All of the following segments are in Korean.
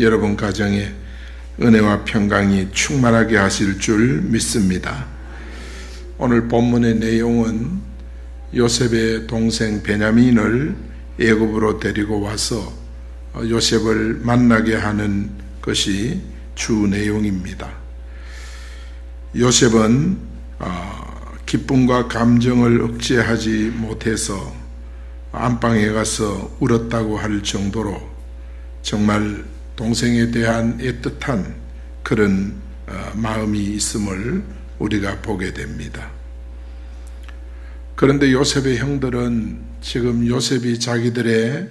여러분 가정에 은혜와 평강이 충만하게 하실 줄 믿습니다. 오늘 본문의 내용은 요셉의 동생 베냐민을 애굽으로 데리고 와서 요셉을 만나게 하는 것이 주 내용입니다. 요셉은 기쁨과 감정을 억제하지 못해서 안방에 가서 울었다고 할 정도로 정말 동생에 대한 애틋한 그런 마음이 있음을 우리가 보게 됩니다. 그런데 요셉의 형들은 지금 요셉이 자기들의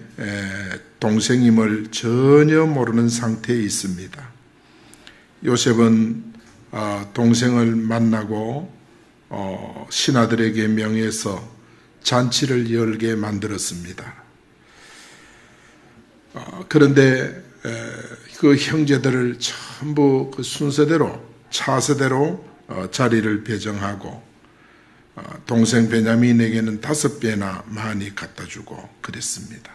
동생임을 전혀 모르는 상태에 있습니다. 요셉은 동생을 만나고 신하들에게 명해서 잔치를 열게 만들었습니다. 그런데 그 형제들을 전부 그 순서대로 차세대로 자리를 배정하고 동생 베냐민에게는 5배나 많이 갖다 주고 그랬습니다.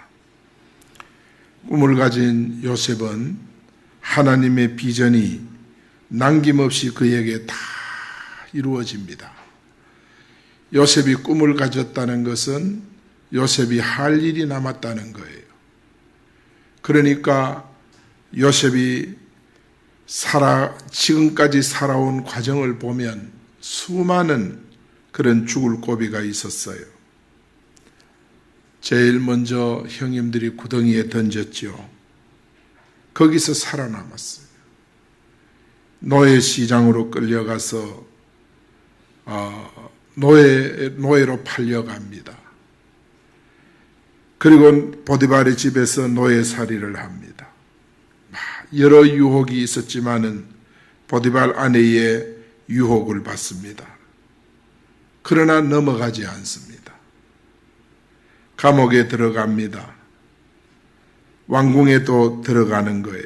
꿈을 가진 요셉은 하나님의 비전이 남김없이 그에게 다 이루어집니다. 요셉이 꿈을 가졌다는 것은 요셉이 할 일이 남았다는 거예요. 그러니까 요셉이 지금까지 살아온 과정을 보면 수많은 그런 죽을 고비가 있었어요. 제일 먼저 형님들이 구덩이에 던졌죠. 거기서 살아남았어요. 노예 시장으로 끌려가서 노예로 팔려갑니다. 그리고 보디발의 집에서 노예살이를 합니다. 여러 유혹이 있었지만은 보디발 아내의 유혹을 받습니다. 그러나 넘어가지 않습니다. 감옥에 들어갑니다. 왕궁에 또 들어가는 거예요.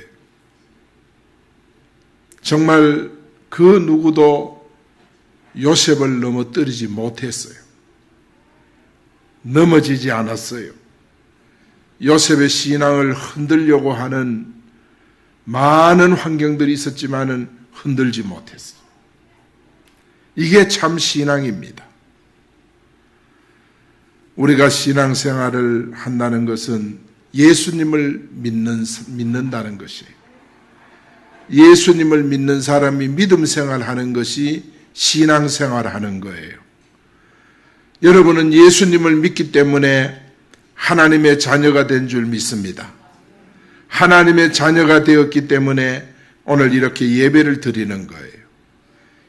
정말 그 누구도 요셉을 넘어뜨리지 못했어요. 넘어지지 않았어요. 요셉의 신앙을 흔들려고 하는 많은 환경들이 있었지만은 흔들지 못했어요. 이게 참 신앙입니다. 우리가 신앙생활을 한다는 것은 예수님을 믿는다는 것이에요. 예수님을 믿는 사람이 믿음 생활하는 것이 신앙생활하는 거예요. 여러분은 예수님을 믿기 때문에 하나님의 자녀가 된 줄 믿습니다. 하나님의 자녀가 되었기 때문에 오늘 이렇게 예배를 드리는 거예요.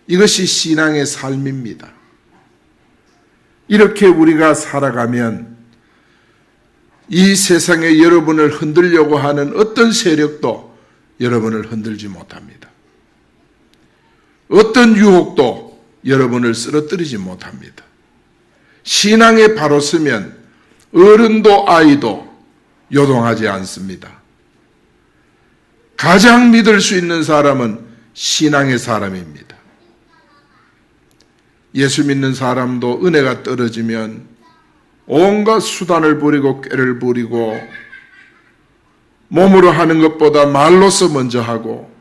이것이 신앙의 삶입니다. 이렇게 우리가 살아가면 이 세상에 여러분을 흔들려고 하는 어떤 세력도 여러분을 흔들지 못합니다. 어떤 유혹도 여러분을 쓰러뜨리지 못합니다. 신앙에 바로 서면 어른도 아이도 요동하지 않습니다. 가장 믿을 수 있는 사람은 신앙의 사람입니다. 예수 믿는 사람도 은혜가 떨어지면 온갖 수단을 부리고 꾀를 부리고 몸으로 하는 것보다 말로서 먼저 하고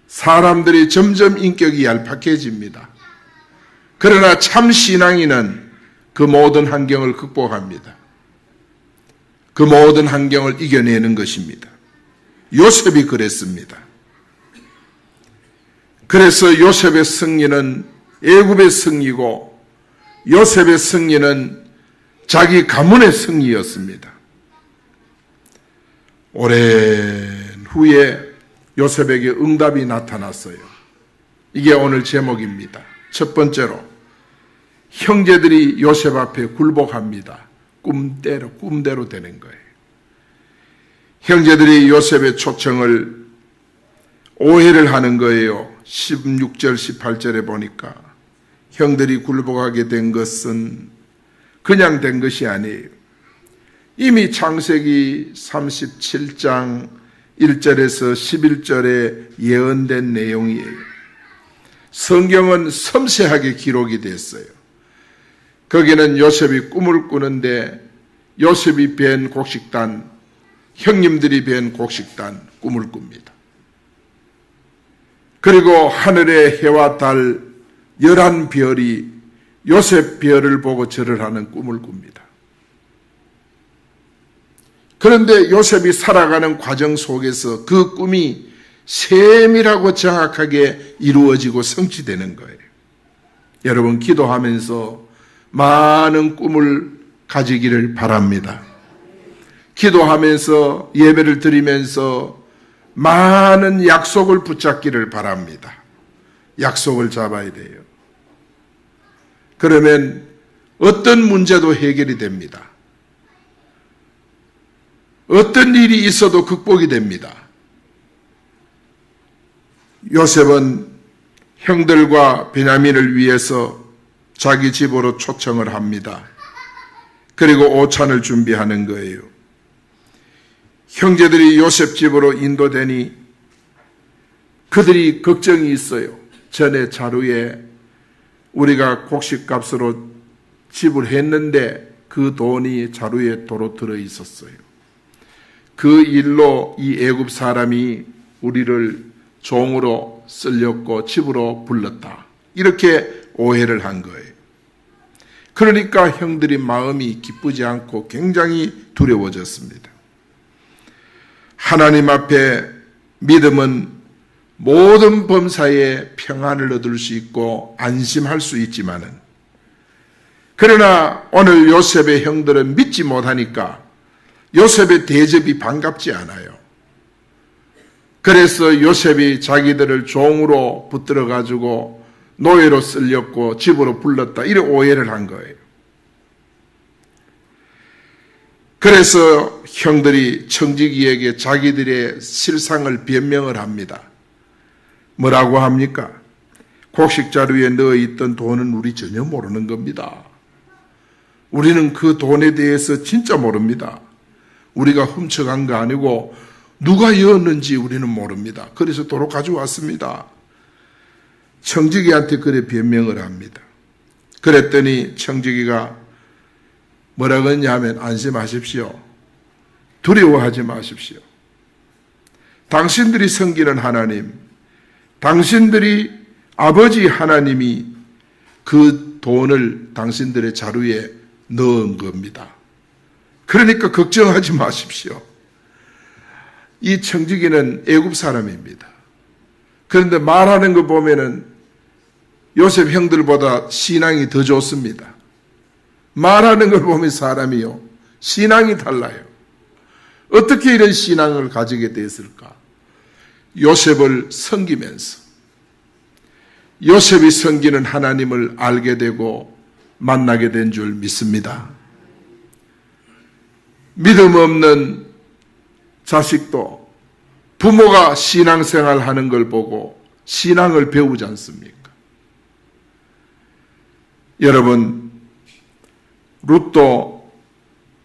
사람들이 점점 인격이 얄팍해집니다. 그러나 참 신앙인은 그 모든 환경을 극복합니다. 그 모든 환경을 이겨내는 것입니다. 요셉이 그랬습니다. 그래서 요셉의 승리는 애굽의 승리고 요셉의 승리는 자기 가문의 승리였습니다. 오랜 후에 요셉에게 응답이 나타났어요. 이게 오늘 제목입니다. 첫 번째로 형제들이 요셉 앞에 굴복합니다. 꿈대로 되는 거예요. 형제들이 요셉의 초청을 오해를 하는 거예요. 16절 18절에 보니까 형들이 굴복하게 된 것은 그냥 된 것이 아니에요. 이미 창세기 37장 1절에서 11절에 예언된 내용이에요. 성경은 섬세하게 기록이 됐어요. 거기는 요셉이 꿈을 꾸는데 요셉이 뵌 곡식단, 형님들이 뵌 곡식단 꿈을 꿉니다. 그리고 하늘의 해와 달 11별이 요셉 별을 보고 절을 하는 꿈을 꿉니다. 그런데 요셉이 살아가는 과정 속에서 그 꿈이 세밀하고 정확하게 이루어지고 성취되는 거예요. 여러분, 기도하면서 많은 꿈을 가지기를 바랍니다. 기도하면서 예배를 드리면서 많은 약속을 붙잡기를 바랍니다. 약속을 잡아야 돼요. 그러면 어떤 문제도 해결이 됩니다. 어떤 일이 있어도 극복이 됩니다. 요셉은 형들과 베냐민을 위해서 자기 집으로 초청을 합니다. 그리고 오찬을 준비하는 거예요. 형제들이 요셉 집으로 인도되니 그들이 걱정이 있어요. 전에 자루에 우리가 곡식값으로 지불했는데 그 돈이 자루에 도로 들어 있었어요. 그 일로 이 애굽 사람이 우리를 종으로 쓸렸고 집으로 불렀다. 이렇게 오해를 한 거예요. 그러니까 형들이 마음이 기쁘지 않고 굉장히 두려워졌습니다. 하나님 앞에 믿음은 모든 범사에 평안을 얻을 수 있고 안심할 수 있지만은, 그러나 오늘 요셉의 형들은 믿지 못하니까 요셉의 대접이 반갑지 않아요. 그래서 요셉이 자기들을 종으로 붙들어 가지고 노예로 쓸렸고 집으로 불렀다, 이런 오해를 한 거예요. 그래서 형들이 청지기에게 자기들의 실상을 변명을 합니다. 뭐라고 합니까? 곡식자루에 넣어있던 돈은 우리 전혀 모르는 겁니다. 우리는 그 돈에 대해서 진짜 모릅니다. 우리가 훔쳐간 거 아니고 누가 여었는지 우리는 모릅니다. 그래서 도로 가져왔습니다. 청지기한테 그래 변명을 합니다. 그랬더니 청지기가 뭐라고 했냐면, 안심하십시오. 두려워하지 마십시오. 당신들이 섬기는 하나님, 당신들이 아버지 하나님이 그 돈을 당신들의 자루에 넣은 겁니다. 그러니까 걱정하지 마십시오. 이 청지기는 애굽 사람입니다. 그런데 말하는 거 보면은 요셉 형들보다 신앙이 더 좋습니다. 말하는 걸 보면 사람이요, 신앙이 달라요. 어떻게 이런 신앙을 가지게 됐을까? 요셉을 섬기면서, 요셉이 섬기는 하나님을 알게 되고 만나게 된 줄 믿습니다. 믿음 없는 자식도 부모가 신앙생활 하는 걸 보고 신앙을 배우지 않습니까? 여러분, 룻도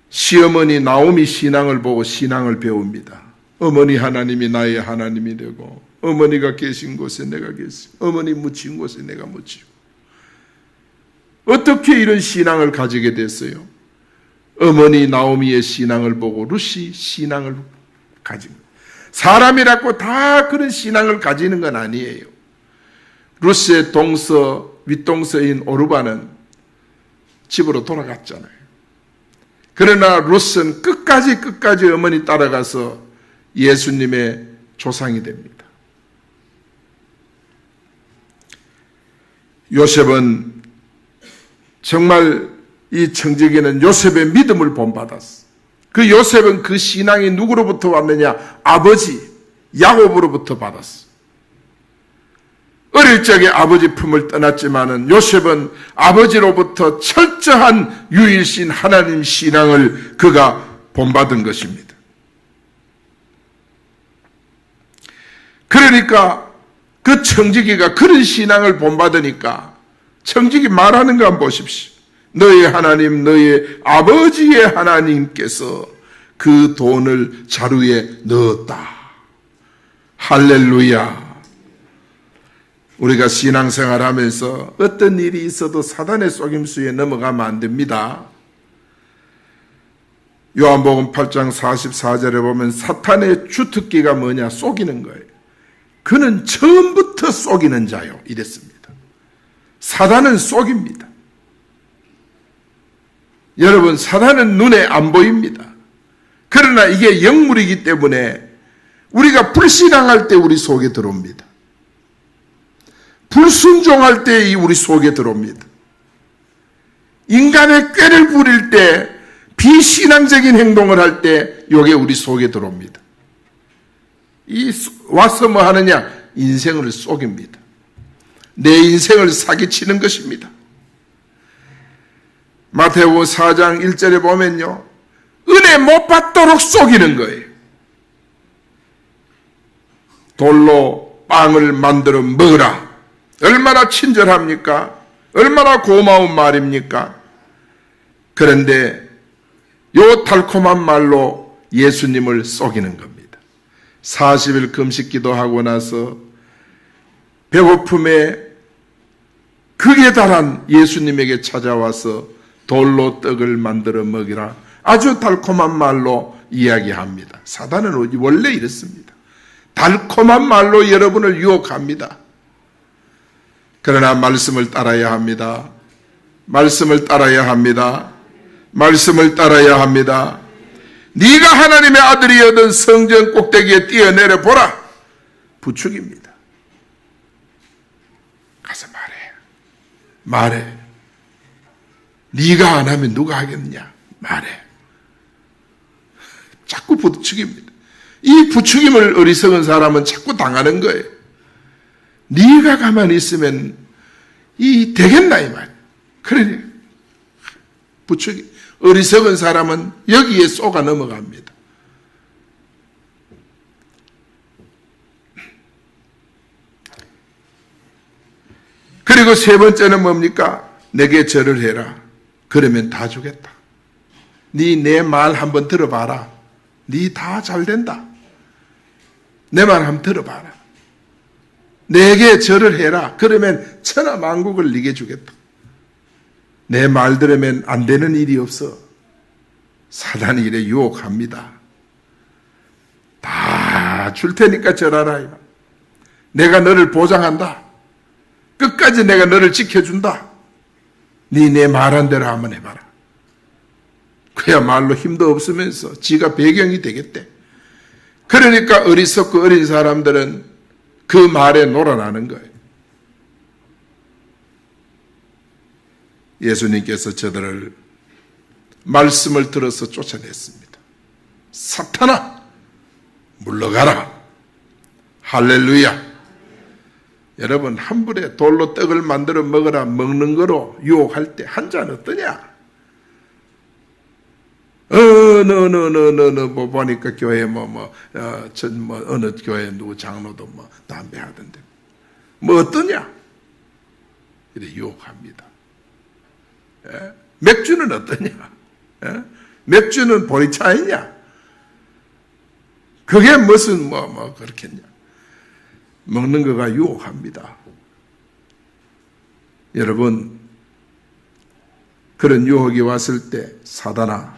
시어머니 나오미 신앙을 보고 신앙을 배웁니다. 어머니 하나님이 나의 하나님이 되고, 어머니가 계신 곳에 내가 계시고, 어머니 묻힌 곳에 내가 묻히고. 어떻게 이런 신앙을 가지게 됐어요? 어머니 나오미의 신앙을 보고 룻이 신앙을 가진 거예요. 사람이라고 다 그런 신앙을 가지는 건 아니에요. 룻의 동서, 윗동서인 오르바는 집으로 돌아갔잖아요. 그러나 룻은 끝까지 어머니 따라가서 예수님의 조상이 됩니다. 요셉은 정말, 이 청지기는 요셉의 믿음을 본받았어. 그 요셉은 그 신앙이 누구로부터 왔느냐? 아버지 야곱으로부터 받았어. 어릴 적에 아버지 품을 떠났지만은 요셉은 아버지로부터 철저한 유일신 하나님 신앙을 그가 본받은 것입니다. 그러니까 그 청지기가 그런 신앙을 본받으니까 청지기 말하는 거 한번 보십시오. 너의 하나님, 너의 아버지의 하나님께서 그 돈을 자루에 넣었다. 할렐루야. 우리가 신앙생활하면서 어떤 일이 있어도 사단의 속임수에 넘어가면 안 됩니다. 요한복음 8장 44절에 보면 사탄의 주특기가 뭐냐? 속이는 거예요. 그는 처음부터 속이는 자요. 이랬습니다. 사단은 속입니다. 여러분, 사단은 눈에 안 보입니다. 그러나 이게 영물이기 때문에 우리가 불신앙할 때 우리 속에 들어옵니다. 불순종할 때 우리 속에 들어옵니다. 인간의 꾀를 부릴 때, 비신앙적인 행동을 할 때 이게 우리 속에 들어옵니다. 와서 뭐 하느냐? 인생을 속입니다. 내 인생을 사기치는 것입니다. 마태복음 4장 1절에 보면요, 은혜 못 받도록 속이는 거예요. 돌로 빵을 만들어 먹으라. 얼마나 친절합니까? 얼마나 고마운 말입니까? 그런데 요 달콤한 말로 예수님을 속이는 겁니다. 40일 금식 기도하고 나서 배고픔에 극에 달한 예수님에게 찾아와서 돌로 떡을 만들어 먹이라. 아주 달콤한 말로 이야기합니다. 사단은 원래 이렇습니다. 달콤한 말로 여러분을 유혹합니다. 그러나 말씀을 따라야 합니다. 말씀을 따라야 합니다. 말씀을 따라야 합니다. 네가 하나님의 아들이거든 성전 꼭대기에 뛰어내려 보라. 부축입니다. 가서 말해. 네가 안 하면 누가 하겠느냐? 말해. 자꾸 부축입니다. 이 부축임을 어리석은 사람은 자꾸 당하는 거예요. 네가 가만히 있으면 되겠나 이 말. 그러니 부축이 어리석은 사람은 여기에 쏘가 넘어갑니다. 그리고 세 번째는 뭡니까? 내게 절을 해라. 그러면 다 주겠다. 네 내 말 한번 들어봐라. 네 다 잘 된다. 내 말 한번 들어봐라. 내게 절을 해라. 그러면 천하만국을 네게 주겠다. 내 말 들으면 안 되는 일이 없어. 사단이 이래 유혹합니다. 다 줄 테니까 절하라. 내가 너를 보장한다. 끝까지 내가 너를 지켜준다. 네 내 말한 대로 한번 해봐라. 그야말로 힘도 없으면서 지가 배경이 되겠대. 그러니까 어리석고 어린 사람들은 그 말에 놀아나는 거예요. 예수님께서 저들을 말씀을 들어서 쫓아냈습니다. 사탄아, 물러가라. 할렐루야. 여러분, 한 불에 돌로 떡을 만들어 먹으라 먹는 거로 유혹할 때 한 잔 어떠냐? 뭐 보니까 교회 어느 교회 누구 장로도 담배 하던데 어떠냐? 이래 유혹합니다. 예? 맥주는 어떠냐? 예? 맥주는 보리차이냐? 그게 무슨 그렇겠냐? 먹는 거가 유혹합니다. 여러분, 그런 유혹이 왔을 때 사단아,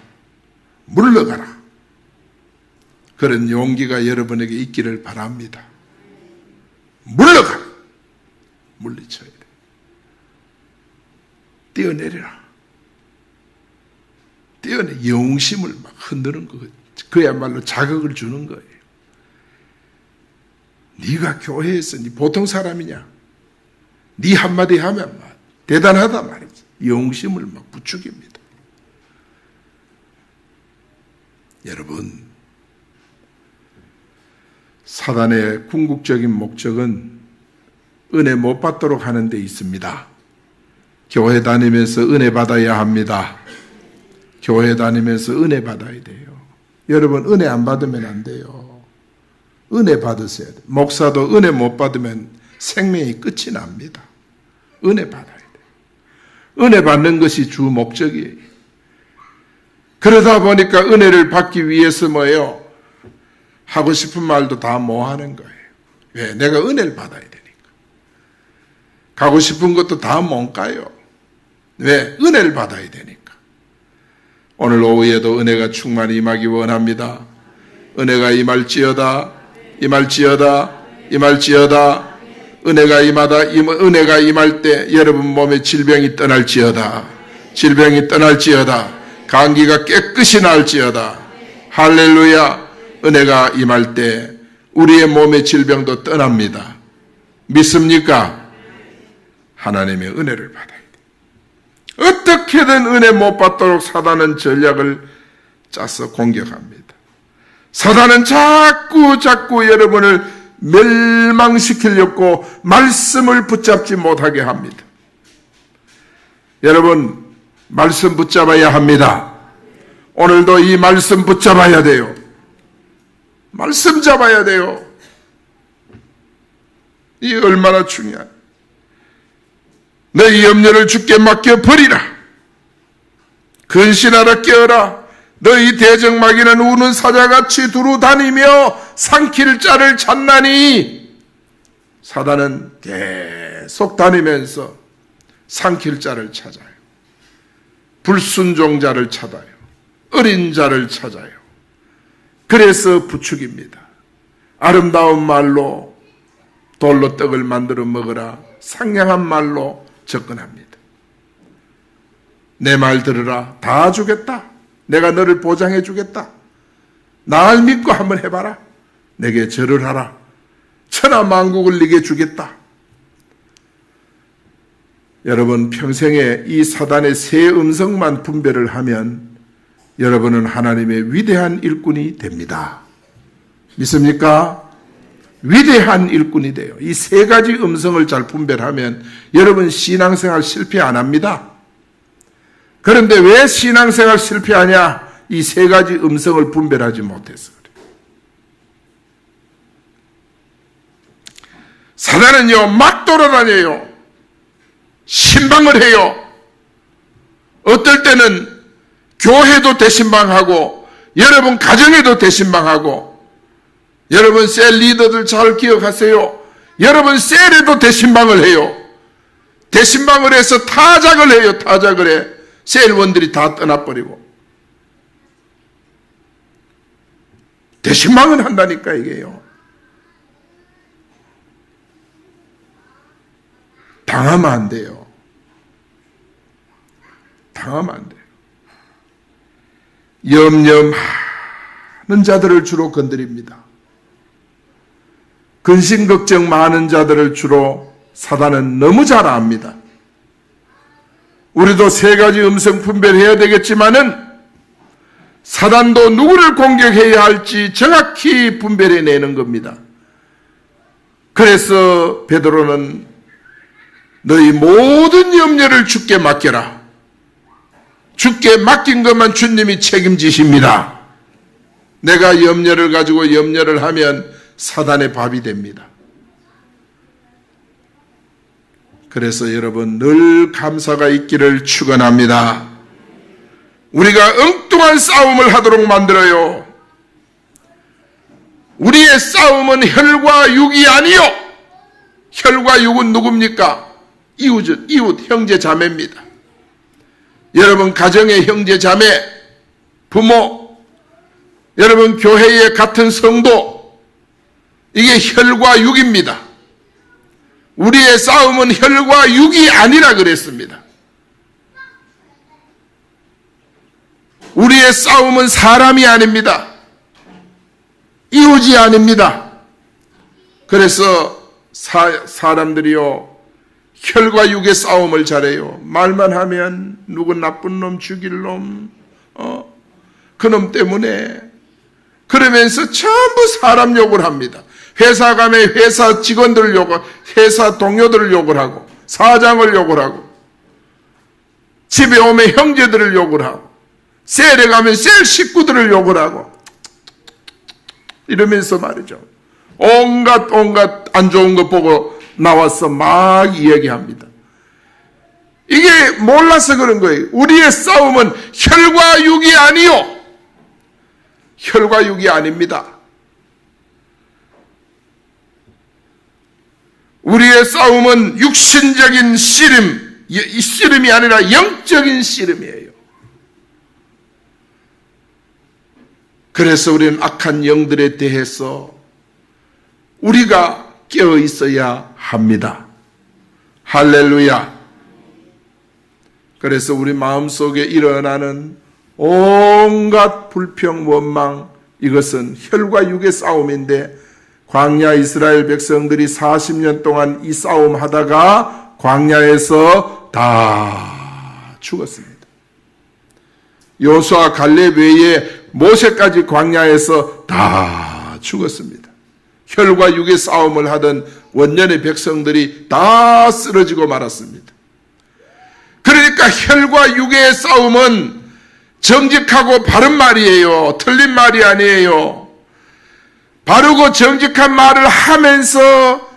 물러가라. 그런 용기가 여러분에게 있기를 바랍니다. 물러가라. 물리쳐야 돼. 뛰어내려라. 영심을 막 흔드는 거. 그야말로 자극을 주는 거예요. 네가 교회에서 보통 사람이냐? 네 한마디 하면 대단하다 말이지. 영심을 막 부추깁니다. 여러분, 사단의 궁극적인 목적은 은혜 못 받도록 하는 데 있습니다. 교회 다니면서 은혜 받아야 합니다. 교회 다니면서 은혜 받아야 돼요. 여러분, 은혜 안 받으면 안 돼요. 은혜 받으셔야 돼요. 목사도 은혜 못 받으면 생명이 끝이 납니다. 은혜 받아야 돼요. 은혜 받는 것이 주 목적이에요. 그러다 보니까 은혜를 받기 위해서 뭐예요? 하고 싶은 말도 다 뭐 하는 거예요. 왜? 내가 은혜를 받아야 되니까. 가고 싶은 것도 다 못 가요. 왜? 은혜를 받아야 되니까. 오늘 오후에도 은혜가 충만히 임하기 원합니다. 은혜가 임할지어다, 임할지어다, 임할지어다. 은혜가 임할 때 여러분 몸에 질병이 떠날지어다, 질병이 떠날지어다, 감기가 깨끗이 날지어다. 할렐루야. 은혜가 임할 때 우리의 몸의 질병도 떠납니다. 믿습니까? 하나님의 은혜를 받아야 돼. 어떻게든 은혜 못 받도록 사단은 전략을 짜서 공격합니다. 사단은 자꾸 여러분을 멸망시키려고 말씀을 붙잡지 못하게 합니다. 여러분, 말씀 붙잡아야 합니다. 오늘도 이 말씀 붙잡아야 돼요. 말씀 잡아야 돼요. 이 얼마나 중요한. 너희 염려를 주께 맡겨버리라. 근신하라, 깨어라. 너희 대적마귀는 우는 사자같이 두루 다니며 삼킬 자를 찾나니. 사단은 계속 다니면서 삼킬 자를 찾아요. 불순종자를 찾아요. 어린 자를 찾아요. 그래서 부축입니다. 아름다운 말로 돌로 떡을 만들어 먹으라. 상냥한 말로 접근합니다. 내 말 들으라. 다 주겠다. 내가 너를 보장해 주겠다. 날 믿고 한번 해봐라. 내게 절을 하라. 천하만국을 네게 주겠다. 여러분, 평생에 이 사단의 세 음성만 분별을 하면 여러분은 하나님의 위대한 일꾼이 됩니다. 믿습니까? 위대한 일꾼이 돼요. 이 세 가지 음성을 잘 분별하면 여러분 신앙생활 실패 안 합니다. 그런데 왜 신앙생활 실패하냐? 이 세 가지 음성을 분별하지 못해서 그래요. 사단은요, 막 돌아다녀요. 신방을 해요. 어떨 때는 교회도 대신방하고 여러분 가정에도 대신방하고. 여러분 셀 리더들 잘 기억하세요. 여러분 셀에도 대신방을 해요. 대신방을 해서 타작을 해요. 타작을 해. 셀원들이 다 떠나버리고. 대신방을 한다니까 이게요. 당하면 안 돼요. 당하면 안 돼요. 염려많은 자들을 주로 건드립니다. 근심 걱정 많은 자들을 주로 사단은 너무 잘 압니다. 우리도 세 가지 음성 분별해야 되겠지만은 사단도 누구를 공격해야 할지 정확히 분별해내는 겁니다. 그래서 베드로는 너희 모든 염려를 주께 맡겨라. 주께 맡긴 것만 주님이 책임지십니다. 내가 염려를 가지고 염려를 하면 사단의 밥이 됩니다. 그래서 여러분 늘 감사가 있기를 축원합니다. 우리가 엉뚱한 싸움을 하도록 만들어요. 우리의 싸움은 혈과 육이 아니요. 혈과 육은 누굽니까? 이웃, 형제 자매입니다. 여러분 가정의 형제 자매, 부모, 여러분 교회의 같은 성도, 이게 혈과 육입니다. 우리의 싸움은 혈과 육이 아니라 그랬습니다. 우리의 싸움은 사람이 아닙니다. 이웃이 아닙니다. 그래서 사람들이요 혈과 육의 싸움을 잘해요. 말만 하면 누구 나쁜 놈, 죽일 놈, 그놈 때문에 그러면서 전부 사람 욕을 합니다. 회사 가면 회사 직원들을 욕을, 회사 동료들을 욕을 하고, 사장을 욕을 하고, 집에 오면 형제들을 욕을 하고, 셀에 가면 셀 식구들을 욕을 하고, 이러면서 말이죠. 온갖 안 좋은 거 보고 나와서 막 이야기합니다. 이게 몰라서 그런 거예요. 우리의 싸움은 혈과 육이 아니요. 혈과 육이 아닙니다. 우리의 싸움은 육신적인 씨름이 아니라 영적인 씨름이에요. 그래서 우리는 악한 영들에 대해서 우리가 깨어 있어야 합니다. 할렐루야. 그래서 우리 마음속에 일어나는 온갖 불평, 원망, 이것은 혈과 육의 싸움인데 광야 이스라엘 백성들이 40년 동안 이 싸움 하다가 광야에서 다 죽었습니다. 여호수아 갈렙 외에 모세까지 광야에서 다 죽었습니다. 혈과 육의 싸움을 하던 원년의 백성들이 다 쓰러지고 말았습니다. 그러니까 혈과 육의 싸움은 정직하고 바른 말이에요. 틀린 말이 아니에요. 바르고 정직한 말을 하면서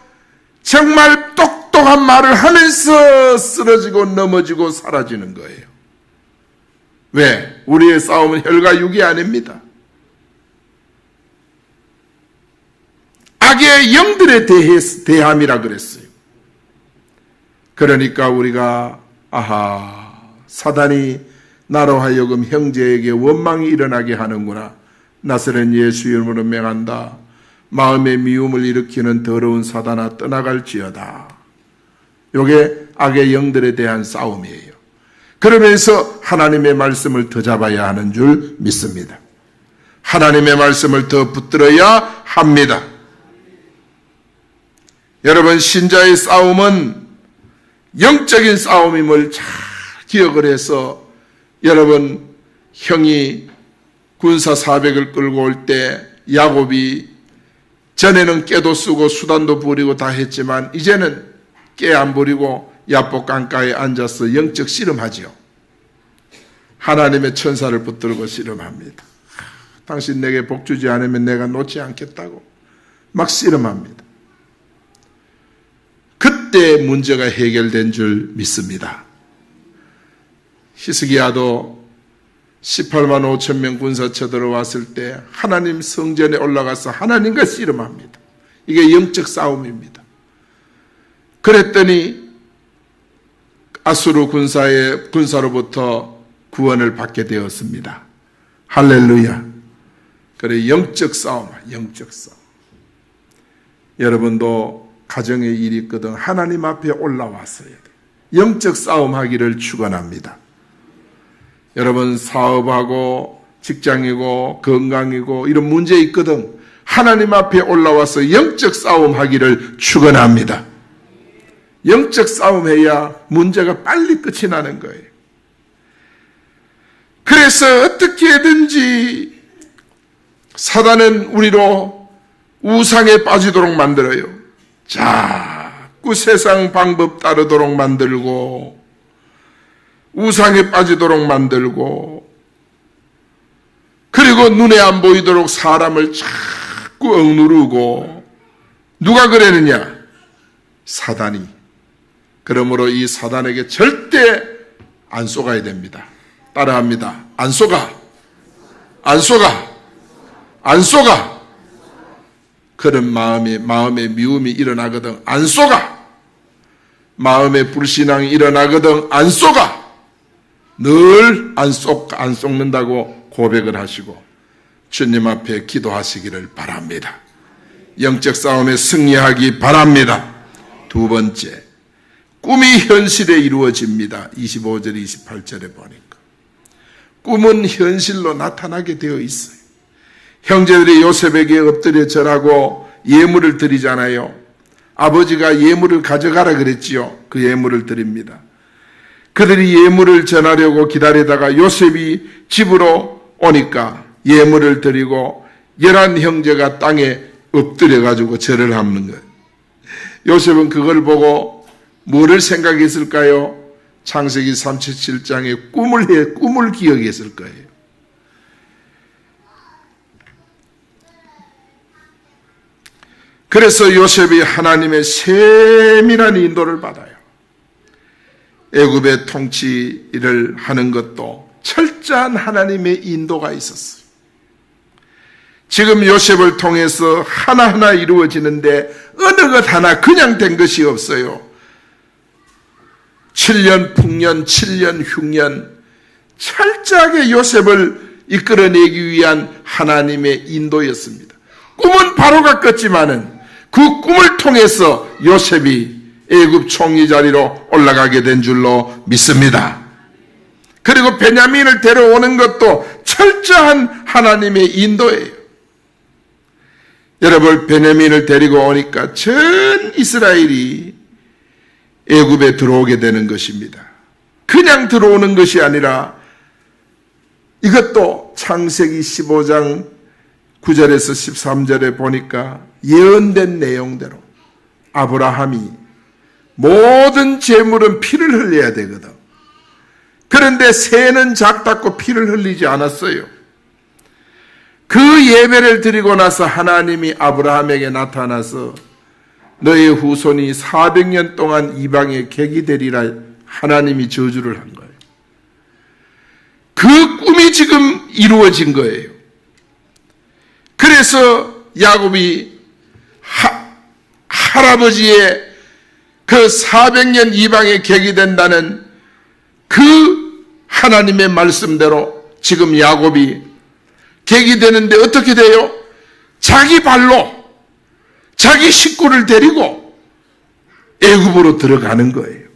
정말 똑똑한 말을 하면서 쓰러지고 넘어지고 사라지는 거예요. 왜? 우리의 싸움은 혈과 육이 아닙니다. 악의 영들에 대함이라 그랬어요. 그러니까 우리가 사단이 나로 하여금 형제에게 원망이 일어나게 하는구나. 나사렛 예수 이름으로 명한다. 마음의 미움을 일으키는 더러운 사단아 떠나갈지어다. 요게 악의 영들에 대한 싸움이에요. 그러면서 하나님의 말씀을 더 잡아야 하는 줄 믿습니다. 하나님의 말씀을 더 붙들어야 합니다. 여러분, 신자의 싸움은 영적인 싸움임을 잘 기억을 해서 여러분, 형이 군사 400을 끌고 올 때 야곱이 전에는 깨도 쓰고 수단도 부리고 다 했지만 이제는 깨 안 부리고 야복 강가에 앉아서 영적 씨름하지요. 하나님의 천사를 붙들고 씨름합니다. 당신 내게 복 주지 않으면 내가 놓지 않겠다고 막 씨름합니다. 그때 문제가 해결된 줄 믿습니다. 히스기야도 18만 5천 명 군사 쳐들어왔을 때 하나님 성전에 올라가서 하나님과 씨름합니다. 이게 영적 싸움입니다. 그랬더니 아수르 군사로부터 구원을 받게 되었습니다. 할렐루야. 그래, 영적 싸움, 영적 싸움. 여러분도 가정에 일이 있거든 하나님 앞에 올라왔어야 돼. 영적 싸움 하기를 축원합니다. 여러분, 사업하고 직장이고 건강이고 이런 문제 있거든 하나님 앞에 올라와서 영적 싸움 하기를 축원합니다. 영적 싸움 해야 문제가 빨리 끝이 나는 거예요. 그래서 어떻게든지 사단은 우리로 우상에 빠지도록 만들어요. 자꾸 세상 방법 따르도록 만들고 우상에 빠지도록 만들고 그리고 눈에 안 보이도록 사람을 자꾸 억누르고 누가 그랬느냐? 사단이. 그러므로 이 사단에게 절대 안 속아야 됩니다. 따라합니다. 안 속아. 안 속아. 안 속아. 그런 마음의 미움이 일어나거든 안 속아. 마음의 불신앙이 일어나거든 안 속아. 늘 안 속는다고 고백을 하시고 주님 앞에 기도하시기를 바랍니다. 영적 싸움에 승리하기 바랍니다. 두 번째, 꿈이 현실에 이루어집니다. 25절 28절에 보니까 꿈은 현실로 나타나게 되어 있어요. 형제들이 요셉에게 엎드려 절하고 예물을 드리잖아요. 아버지가 예물을 가져가라 그랬지요. 그 예물을 드립니다. 그들이 예물을 전하려고 기다리다가 요셉이 집으로 오니까 예물을 드리고 11형제가 땅에 엎드려 가지고 절을 하는 거예요. 요셉은 그걸 보고 뭐를 생각했을까요? 창세기 37장에 꿈을 기억했을 거예요. 그래서 요셉이 하나님의 세밀한 인도를 받아요. 애굽의 통치를 하는 것도 철저한 하나님의 인도가 있었어요. 지금 요셉을 통해서 하나하나 이루어지는데 어느 것 하나 그냥 된 것이 없어요. 7년 풍년, 7년 흉년 철저하게 요셉을 이끌어내기 위한 하나님의 인도였습니다. 꿈은 바로가 꿨지만은 그 꿈을 통해서 요셉이 애굽 총리 자리로 올라가게 된 줄로 믿습니다. 그리고 베냐민을 데려오는 것도 철저한 하나님의 인도예요. 여러분, 베냐민을 데리고 오니까 전 이스라엘이 애굽에 들어오게 되는 것입니다. 그냥 들어오는 것이 아니라 이것도 창세기 15장 9절에서 13절에 보니까 예언된 내용대로 아브라함이 모든 재물은 피를 흘려야 되거든. 그런데 새는 작다고 피를 흘리지 않았어요. 그 예배를 드리고 나서 하나님이 아브라함에게 나타나서 너의 후손이 400년 동안 이방의 객이 되리라 하나님이 저주를 한 거예요. 그 꿈이 지금 이루어진 거예요. 그래서 야곱이 할아버지의 그 400년 이방의 객이 된다는 그 하나님의 말씀대로 지금 야곱이 객이 되는데 어떻게 돼요? 자기 발로 자기 식구를 데리고 애굽으로 들어가는 거예요.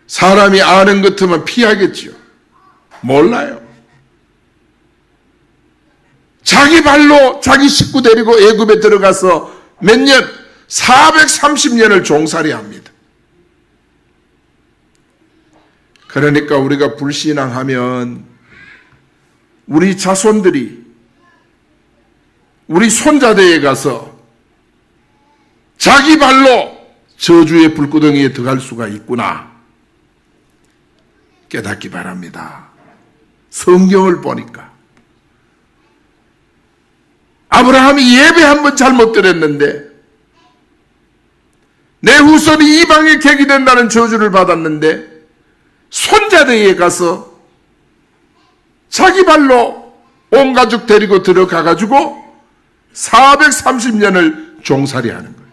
사람이 아는 것 같으면 피하겠죠. 몰라요. 자기 발로 자기 식구 데리고 애굽에 들어가서 몇 년? 430년을 종살이 합니다. 그러니까 우리가 불신앙하면 우리 자손들이 우리 손자대에 가서 자기 발로 저주의 불구덩이에 들어갈 수가 있구나 깨닫기 바랍니다. 성경을 보니까 아브라함이 예배 한번 잘못 드렸는데 내 후손이 이방의 객이 된다는 저주를 받았는데 손자대에 가서 자기 발로 온 가족 데리고 들어가가지고 430년을 종살이 하는 거예요.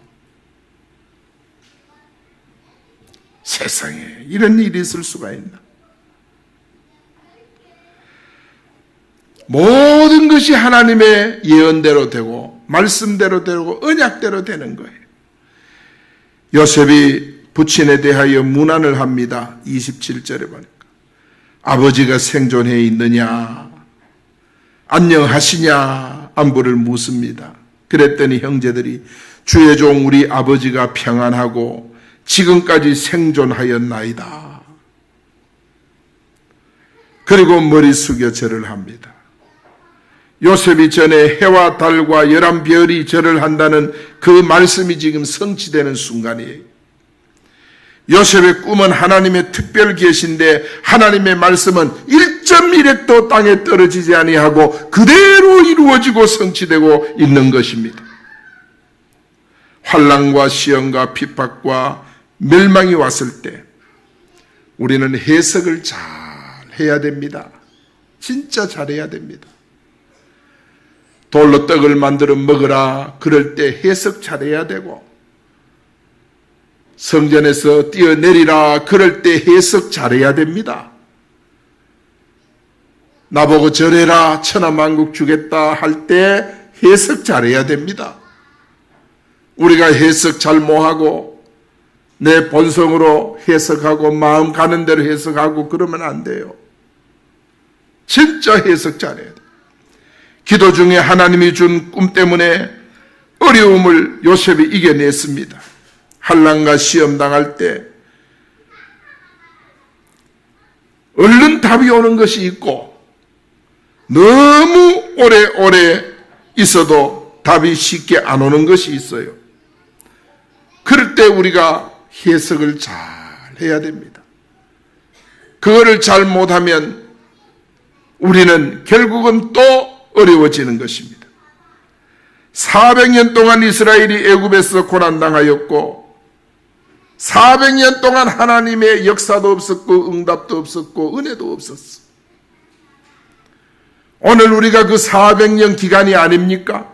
세상에 이런 일이 있을 수가 있나? 모든 것이 하나님의 예언대로 되고 말씀대로 되고 언약대로 되는 거예요. 요셉이 부친에 대하여 문안을 합니다. 27절에 보니까 아버지가 생존해 있느냐 안녕하시냐 안부를 묻습니다. 그랬더니 형제들이 주의 종 우리 아버지가 평안하고 지금까지 생존하였나이다. 그리고 머리 숙여 절을 합니다. 요셉이 전에 해와 달과 11별이 절을 한다는 그 말씀이 지금 성취되는 순간이에요. 요셉의 꿈은 하나님의 특별 계시인데 하나님의 말씀은 1.1획도 땅에 떨어지지 아니하고 그대로 이루어지고 성취되고 있는 것입니다. 환난과 시험과 핍박과 멸망이 왔을 때 우리는 해석을 잘 해야 됩니다. 진짜 잘해야 됩니다. 돌로 떡을 만들어 먹으라 그럴 때 해석 잘해야 되고 성전에서 뛰어내리라 그럴 때 해석 잘해야 됩니다. 나보고 절해라 천하만국 주겠다 할 때 해석 잘해야 됩니다. 우리가 해석 잘 못하고 내 본성으로 해석하고 마음 가는 대로 해석하고 그러면 안 돼요. 진짜 해석 잘해야 돼요. 기도 중에 하나님이 준 꿈 때문에 어려움을 요셉이 이겨냈습니다. 환난과 시험 당할 때 얼른 답이 오는 것이 있고 너무 오래 있어도 답이 쉽게 안 오는 것이 있어요. 그럴 때 우리가 해석을 잘 해야 됩니다. 그거를 잘 못하면 우리는 결국은 또 어려워지는 것입니다. 400년 동안 이스라엘이 애굽에서 고난당하였고 400년 동안 하나님의 역사도 없었고 응답도 없었고 은혜도 없었어. 오늘 우리가 그 400년 기간이 아닙니까?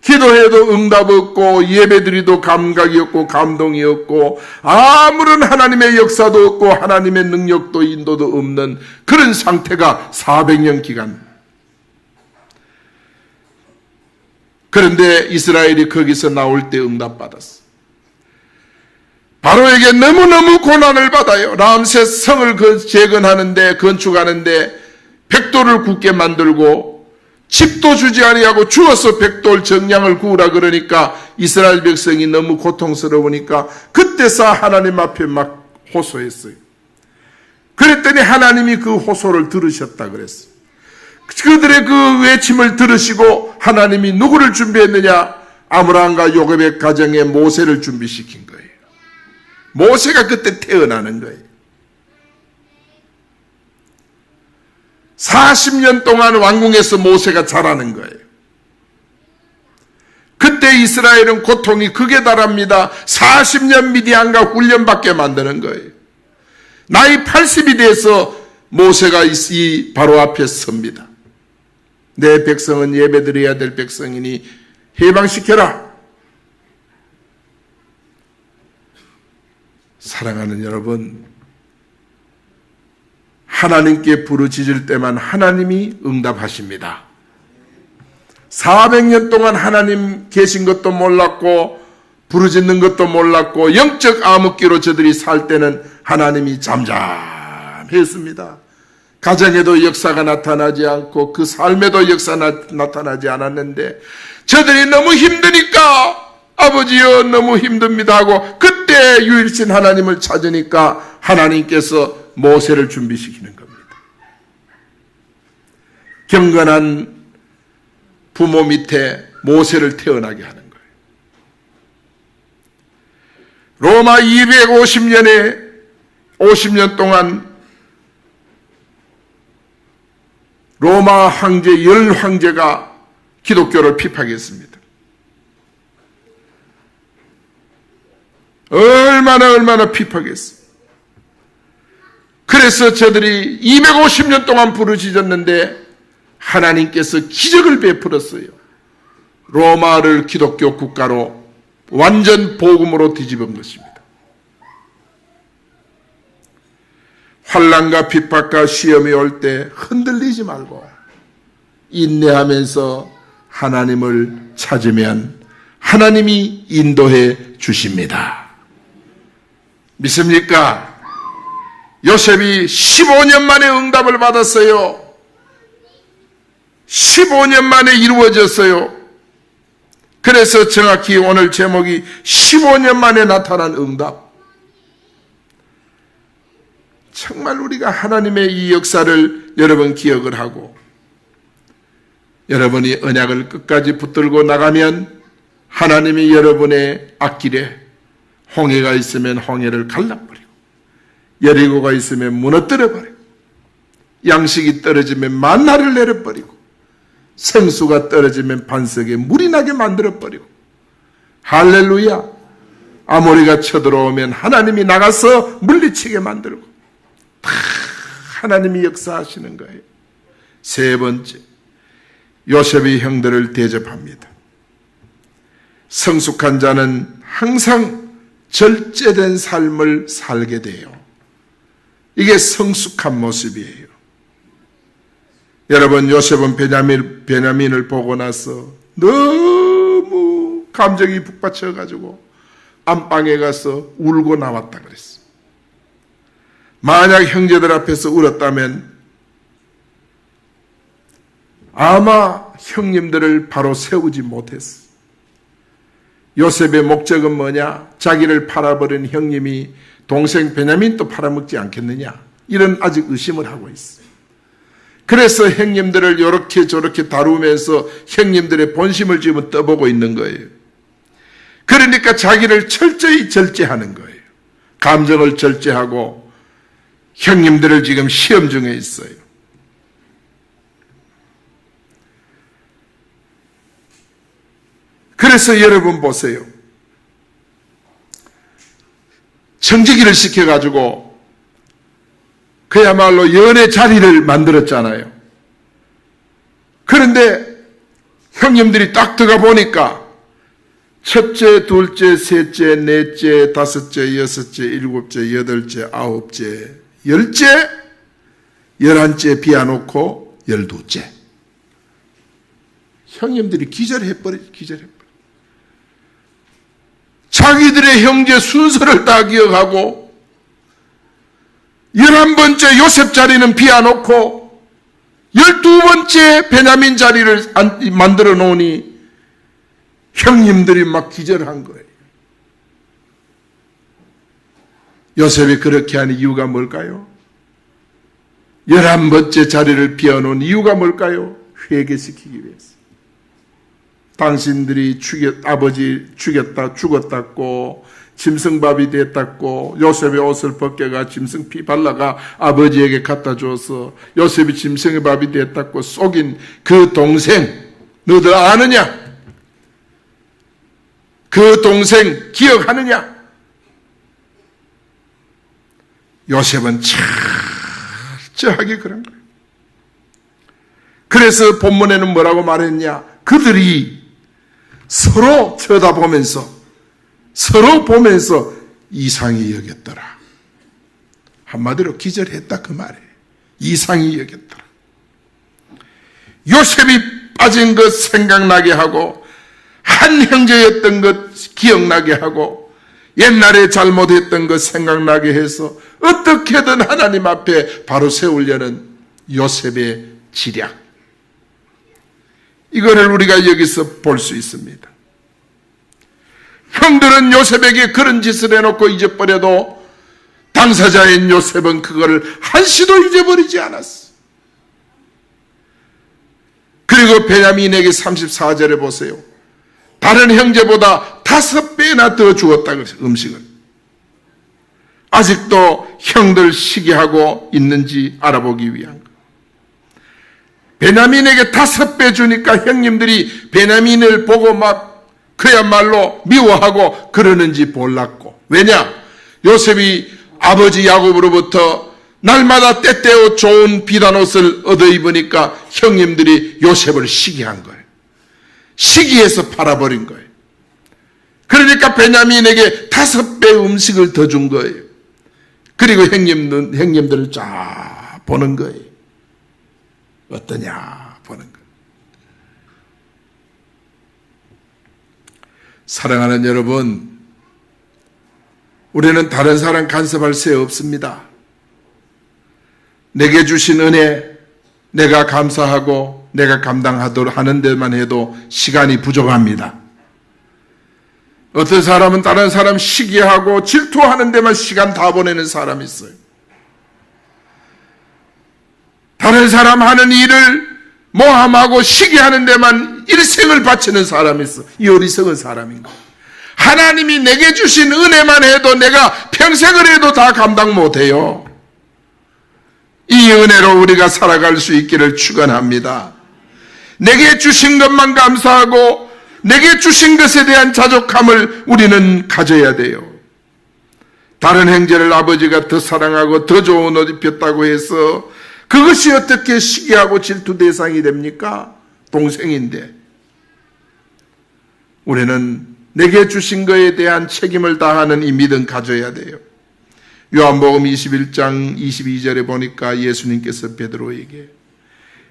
기도해도 응답 없고 예배드리도 감각이 없고 감동이 없고 아무런 하나님의 역사도 없고 하나님의 능력도 인도도 없는 그런 상태가 400년 기간. 그런데 이스라엘이 거기서 나올 때 응답받았어. 바로에게 너무너무 고난을 받아요. 람셋 성을 재건하는데 건축하는데 벽돌을 굳게 만들고 집도 주지 아니하고 주어서 벽돌 정량을 구우라 그러니까 이스라엘 백성이 너무 고통스러우니까 그때서 하나님 앞에 막 호소했어요. 그랬더니 하나님이 그 호소를 들으셨다 그랬어요. 그들의 그 외침을 들으시고 하나님이 누구를 준비했느냐? 아브라함과 요셉의 가정에 모세를 준비시킨 거예요. 모세가 그때 태어나는 거예요. 40년 동안 왕궁에서 모세가 자라는 거예요. 그때 이스라엘은 고통이 극에 달합니다. 40년 미디안과 훈련받게 만드는 거예요. 나이 80이 돼서 모세가 이 바로 앞에 섭니다. 내 백성은 예배드려야 될 백성이니 해방시켜라. 사랑하는 여러분, 하나님께 부르짖을 때만 하나님이 응답하십니다. 400년 동안 하나님 계신 것도 몰랐고 부르짖는 것도 몰랐고 영적 암흑기로 저들이 살 때는 하나님이 잠잠했습니다. 가정에도 역사가 나타나지 않고 그 삶에도 역사가 나타나지 않았는데 저들이 너무 힘드니까 아버지여 너무 힘듭니다 하고 그때 유일신 하나님을 찾으니까 하나님께서 모세를 준비시키는 겁니다. 경건한 부모 밑에 모세를 태어나게 하는 거예요. 로마 50년 동안 로마 황제 10황제가 기독교를 핍박했습니다. 얼마나 핍박했어요. 그래서 저들이 250년 동안 부르짖었는데 하나님께서 기적을 베풀었어요. 로마를 기독교 국가로 완전 복음으로 뒤집은 것입니다. 환난과 핍박과 시험이 올 때 흔들리지 말고 인내하면서 하나님을 찾으면 하나님이 인도해 주십니다. 믿습니까? 요셉이 15년 만에 응답을 받았어요. 15년 만에 이루어졌어요. 그래서 정확히 오늘 제목이 15년 만에 나타난 응답. 정말 우리가 하나님의 이 역사를 여러분 기억을 하고 여러분이 언약을 끝까지 붙들고 나가면 하나님이 여러분의 앞길에 홍해가 있으면 홍해를 갈라버리고 여리고가 있으면 무너뜨려버리고 양식이 떨어지면 만나를 내려버리고 생수가 떨어지면 반석에 물이 나게 만들어버리고 할렐루야. 아모리가 쳐들어오면 하나님이 나가서 물리치게 만들고 다 하나님이 역사하시는 거예요. 세 번째, 요셉이 형들을 대접합니다. 성숙한 자는 항상 절제된 삶을 살게 돼요. 이게 성숙한 모습이에요. 여러분, 요셉은 베냐민을 보고 나서 너무 감정이 북받쳐가지고 안방에 가서 울고 나왔다 그랬어. 만약 형제들 앞에서 울었다면 아마 형님들을 바로 세우지 못했어. 요셉의 목적은 뭐냐? 자기를 팔아버린 형님이 동생 베냐민도 팔아먹지 않겠느냐? 이런 아직 의심을 하고 있어. 그래서 형님들을 이렇게 저렇게 다루면서 형님들의 본심을 지금 떠보고 있는 거예요. 그러니까 자기를 철저히 절제하는 거예요. 감정을 절제하고 형님들을 지금 시험 중에 있어요. 그래서 여러분 보세요. 청지기를 시켜가지고 그야말로 연애 자리를 만들었잖아요. 그런데 형님들이 딱 들어가 보니까 첫째, 둘째, 셋째, 넷째, 다섯째, 여섯째, 일곱째, 여덟째, 아홉째, 열째, 열한째 비워놓고 열두째. 형님들이 기절해버려. 자기들의 형제 순서를 다 기억하고 11번째 요셉 자리는 비워놓고 12번째 베냐민 자리를 만들어 놓으니 형님들이 막 기절한 거예요. 요셉이 그렇게 한 이유가 뭘까요? 11번째 자리를 비워놓은 이유가 뭘까요? 회개시키기 위해서. 당신들이 아버지 죽었다고 짐승밥이 됐다고 요셉의 옷을 벗겨가 짐승 피 발라가 아버지에게 갖다 줘서 요셉이 짐승의 밥이 됐다고 속인 그 동생 너들 아느냐? 그 동생 기억하느냐? 요셉은 철저하게 그런 거예요. 그래서 본문에는 뭐라고 말했냐? 그들이 서로 쳐다보면서 서로 보면서 이상히 여겼더라. 한마디로 기절했다 그 말이에요. 이상히 여겼더라. 요셉이 빠진 것 생각나게 하고 한 형제였던 것 기억나게 하고 옛날에 잘못했던 것 생각나게 해서 어떻게든 하나님 앞에 바로 세우려는 요셉의 지략. 이거를 우리가 여기서 볼 수 있습니다. 형들은 요셉에게 그런 짓을 해놓고 잊어버려도 당사자인 요셉은 그거를 한시도 잊어버리지 않았어. 그리고 베냐민에게 34절에 보세요. 다른 형제보다 5배나 더 주었다 음식을. 아직도 형들 시기하고 있는지 알아보기 위한 것. 베냐민에게 5배 주니까 형님들이 베냐민을 보고 막 그야말로 미워하고 그러는지 몰랐고. 왜냐? 요셉이 아버지 야곱으로부터 날마다 때때어 좋은 비단옷을 얻어 입으니까 형님들이 요셉을 시기한 거예요. 시기해서 팔아버린 거예요. 그러니까 베냐민에게 5배 음식을 더 준 거예요. 그리고 형님들을 쫙 보는 거예요. 어떠냐 보는 것. 사랑하는 여러분, 우리는 다른 사람 간섭할 새 없습니다. 내게 주신 은혜 내가 감사하고 내가 감당하도록 하는 데만 해도 시간이 부족합니다. 어떤 사람은 다른 사람 시기하고 질투하는 데만 시간 다 보내는 사람이 있어요. 다른 사람 하는 일을 모함하고 시기하는 데만 일생을 바치는 사람이 있어. 이 어리석은 사람인 거예요. 하나님이 내게 주신 은혜만 해도 내가 평생을 해도 다 감당 못해요. 이 은혜로 우리가 살아갈 수 있기를 축원합니다. 내게 주신 것만 감사하고 내게 주신 것에 대한 자족함을 우리는 가져야 돼요. 다른 형제를 아버지가 더 사랑하고 더 좋은 옷 입혔다고 해서 그것이 어떻게 시기하고 질투 대상이 됩니까? 동생인데. 우리는 내게 주신 것에 대한 책임을 다하는 이 믿음 가져야 돼요. 요한복음 21장 22절에 보니까 예수님께서 베드로에게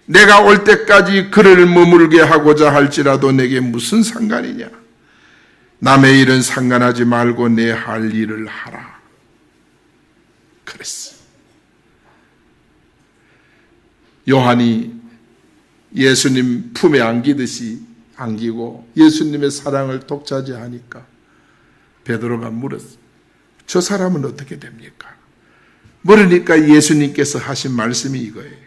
내가 올 때까지 그를 머물게 하고자 할지라도 내게 무슨 상관이냐? 남의 일은 상관하지 말고 내 할 일을 하라. 그랬어. 요한이 예수님 품에 안기듯이 안기고 예수님의 사랑을 독차지하니까 베드로가 물었어. 저 사람은 어떻게 됩니까? 물으니까 예수님께서 하신 말씀이 이거예요.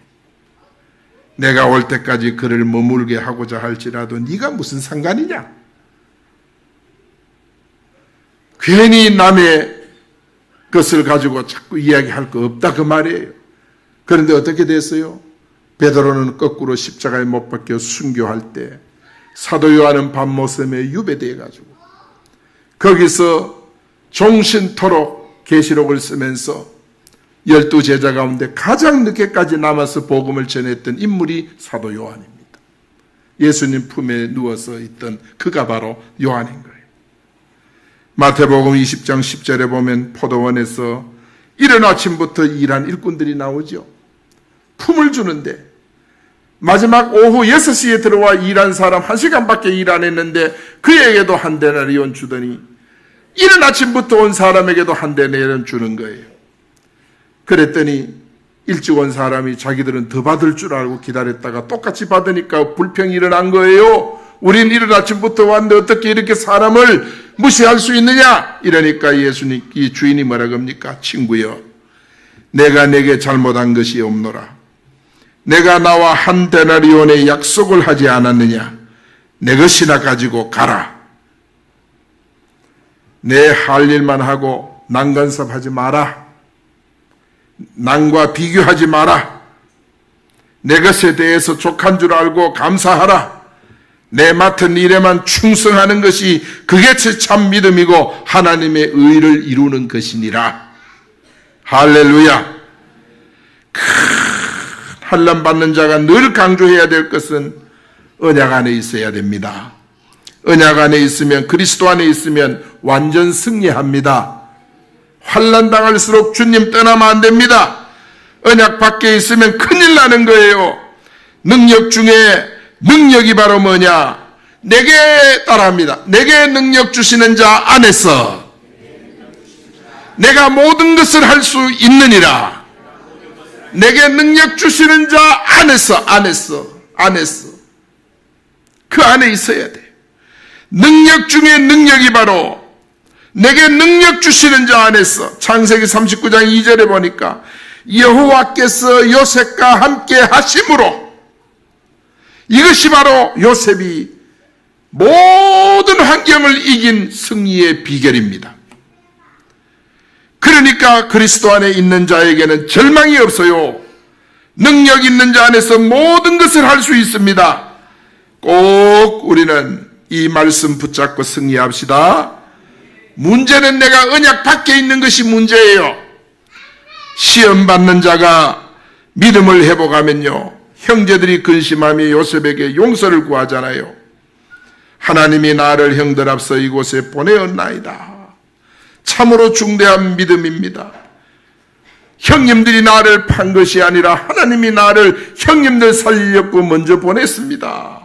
내가 올 때까지 그를 머물게 하고자 할지라도 네가 무슨 상관이냐? 괜히 남의 것을 가지고 자꾸 이야기할 거 없다 그 말이에요. 그런데 어떻게 됐어요? 베드로는 거꾸로 십자가에 못 박혀 순교할 때 사도 요한은 밤모섬에 유배되어 가지고 거기서 종신토록 계시록을 쓰면서 12제자 가운데 가장 늦게까지 남아서 복음을 전했던 인물이 사도 요한입니다. 예수님 품에 누워서 있던 그가 바로 요한인 거예요. 마태복음 20장 10절에 보면 포도원에서 이른 아침부터 일한 일꾼들이 나오죠. 품을 주는데 마지막 오후 6시에 들어와 일한 사람 1시간밖에 일 안 했는데 그에게도 한 데나리온 주더니 이른 아침부터 온 사람에게도 한 데나리온 주는 거예요. 그랬더니 일찍 온 사람이 자기들은 더 받을 줄 알고 기다렸다가 똑같이 받으니까 불평이 일어난 거예요. 우린 이른 아침부터 왔는데 어떻게 이렇게 사람을 무시할 수 있느냐? 이러니까 예수님, 이 주인이 뭐라고 합니까? 친구여, 내가 내게 잘못한 것이 없노라. 내가 나와 한 데나리온의 약속을 하지 않았느냐? 내 것이나 가지고 가라. 내 할 일만 하고 난간섭하지 마라. 남과 비교하지 마라. 내 것에 대해서 족한 줄 알고 감사하라. 내 맡은 일에만 충성하는 것이 그게 참 믿음이고 하나님의 의를 이루는 것이니라. 할렐루야. 환난 받는 자가 늘 강조해야 될 것은 언약 안에 있어야 됩니다. 언약 안에 있으면, 그리스도 안에 있으면 완전 승리합니다. 환난 당할수록 주님 떠나면 안 됩니다. 언약 밖에 있으면 큰일 나는 거예요. 능력 중에 능력이 바로 뭐냐? 내게 따라합니다. 내게 능력 주시는 자 안에서 내가 모든 것을 할 수 있느니라. 내게 능력 주시는 자 안에서 그 안에 있어야 돼. 능력 중에 능력이 바로 내게 능력 주시는 자 안에서. 창세기 39장 2절에 보니까 여호와께서 요셉과 함께 하심으로, 이것이 바로 요셉이 모든 환경을 이긴 승리의 비결입니다. 그러니까 그리스도 안에 있는 자에게는 절망이 없어요. 능력 있는 자 안에서 모든 것을 할 수 있습니다. 꼭 우리는 이 말씀 붙잡고 승리합시다. 문제는 내가 언약 밖에 있는 것이 문제예요. 시험 받는 자가 믿음을 회복하면요, 형제들이 근심하며 요셉에게 용서를 구하잖아요. 하나님이 나를 형들 앞서 이곳에 보내었나이다. 참으로 중대한 믿음입니다. 형님들이 나를 판 것이 아니라 하나님이 나를 형님들 살리려고 먼저 보냈습니다.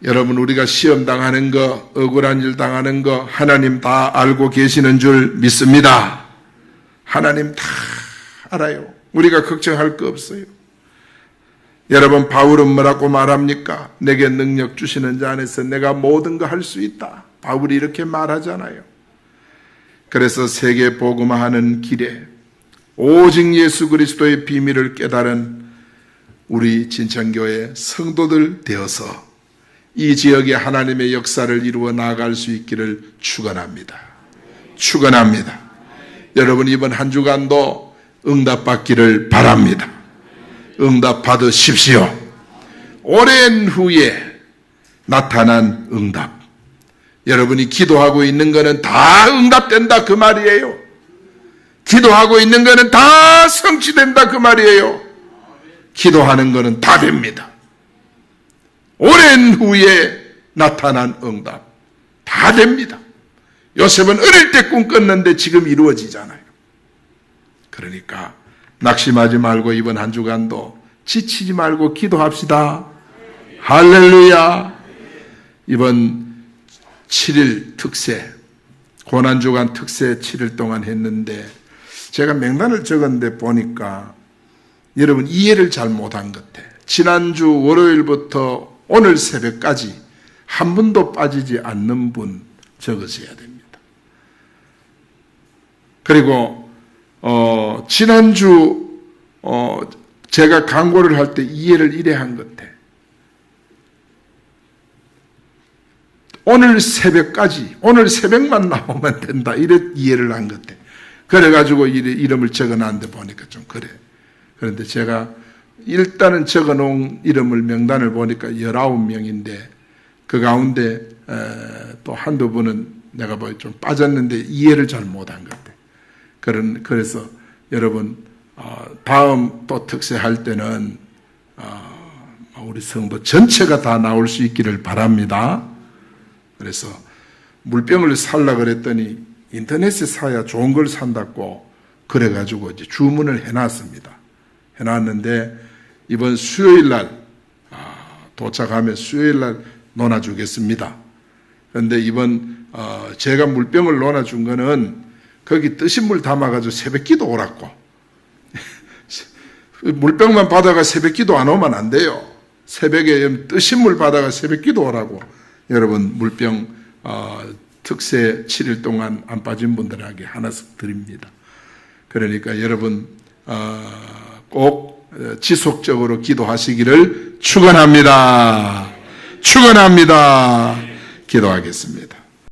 여러분, 우리가 시험 당하는 거, 억울한 일 당하는 거 하나님 다 알고 계시는 줄 믿습니다. 하나님 다 알아요. 우리가 걱정할 거 없어요. 여러분, 바울은 뭐라고 말합니까? 내게 능력 주시는 자 안에서 내가 모든 거 할 수 있다. 바울이 이렇게 말하잖아요. 그래서 세계 복음화하는 길에 오직 예수 그리스도의 비밀을 깨달은 우리 진천교회 성도들 되어서 이 지역에 하나님의 역사를 이루어 나아갈 수 있기를 축원합니다. 축원합니다. 여러분, 이번 한 주간도 응답받기를 바랍니다. 응답 받으십시오. 오랜 후에 나타난 응답. 여러분이 기도하고 있는 거는 다 응답된다 그 말이에요. 기도하고 있는 거는 다 성취된다 그 말이에요. 기도하는 거는 다 됩니다. 오랜 후에 나타난 응답 다 됩니다. 요셉은 어릴 때 꿈 꿨는데 지금 이루어지잖아요. 그러니까 낙심하지 말고 이번 한 주간도 지치지 말고 기도합시다. 할렐루야. 이번 7일 특세, 고난주간 특세 7일 동안 했는데 제가 명단을 적었는데 보니까 여러분 이해를 잘 못한 것 같아요. 지난주 월요일부터 오늘 새벽까지 한 분도 빠지지 않는 분 적으셔야 됩니다. 그리고 지난주 제가 강고를 할 때 이해를 이래 한 것 같아요. 오늘 새벽까지, 오늘 새벽만 나오면 된다. 이래 이해를 한 것 같아요. 그래가지고 이름을 적어놨는데 보니까 좀 그래. 그런데 제가 일단은 적어놓은 이름을 명단을 보니까 19명인데 그 가운데 또 한두 분은 내가 뭐 좀 빠졌는데 이해를 잘 못한 것 같아요. 그래서 여러분 다음 또 특세할 때는 우리 성도 전체가 다 나올 수 있기를 바랍니다. 그래서 물병을 살라 그랬더니 인터넷에 사야 좋은 걸 산다고 그래가지고 이제 주문을 해놨습니다. 해놨는데 이번 수요일 날 도착하면 수요일 날 논아주겠습니다. 그런데 이번 제가 물병을 논아준 거는 거기 뜨신 물 담아가지고 새벽기도 오라고. 물병만 받아가 새벽기도 안 오면 안 돼요. 새벽에 뜨신 물 받아가 새벽기도 오라고. 여러분 물병 특세 7일 동안 안 빠진 분들에게 하나씩 드립니다. 그러니까 여러분 꼭 지속적으로 기도하시기를 축원합니다. 축원합니다. 기도하겠습니다.